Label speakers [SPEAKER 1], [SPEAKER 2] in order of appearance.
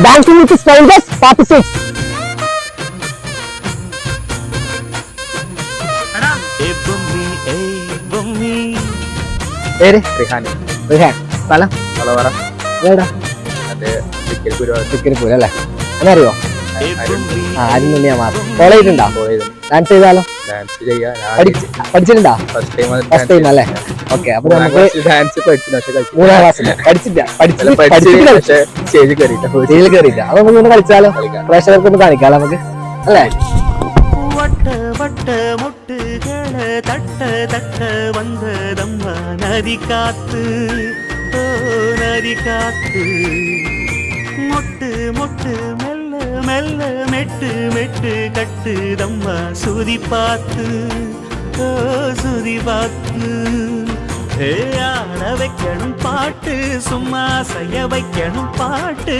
[SPEAKER 1] Dancing with Strangers Part 6. പേര്
[SPEAKER 2] റിഹാൻ.
[SPEAKER 1] സ്ഥലം
[SPEAKER 2] വളവറ.
[SPEAKER 1] എവിടാ?
[SPEAKER 2] അത് തൃക്കരിപ്പൂര്.
[SPEAKER 1] തൃക്കരിപ്പൂര് അല്ലേ? എന്നറിയോ? ആരുന്നില്ല മാത്രം. ഫോളോ ചെയ്തിട്ടുണ്ടോ? ഡാൻസ് ചെയ്താലോ?
[SPEAKER 2] ഡാൻസ് ചെയ്യാ.
[SPEAKER 1] പഠിച്ചിട്ടുണ്ടോ? ഫസ്റ്റ് ടൈം അല്ലേ? ഓക്കെ, അപ്പൊ നമുക്ക്
[SPEAKER 2] ഡാൻസ് പഠിച്ചു.
[SPEAKER 1] 3ാം ക്ലാസ്സിൽ
[SPEAKER 2] സ്റ്റേജിൽ കയറിയില്ല.
[SPEAKER 1] സ്റ്റേജിൽ കയറിയില്ല. അപ്പൊ നമുക്ക് ഒന്ന് കളിച്ചാലോ? പ്രേക്ഷകർക്ക് ഒന്ന് കാണിക്കാലോ നമുക്ക്, അല്ലേ?
[SPEAKER 3] வட்ட வட்ட மொட்டுகள தட்ட தட்ட வந்ததம்ம நதி காத்து, ஓ நதி காத்து. மொட்டு மொட்டு மெல்ல மெல்ல மெட்டு மெட்டு கட்டுதம்மா சுதி பார்த்து, ஓ சுதி பார்த்து. ஆட வைக்கணும் பாட்டு, சும்மா செய்ய வைக்கணும் பாட்டு.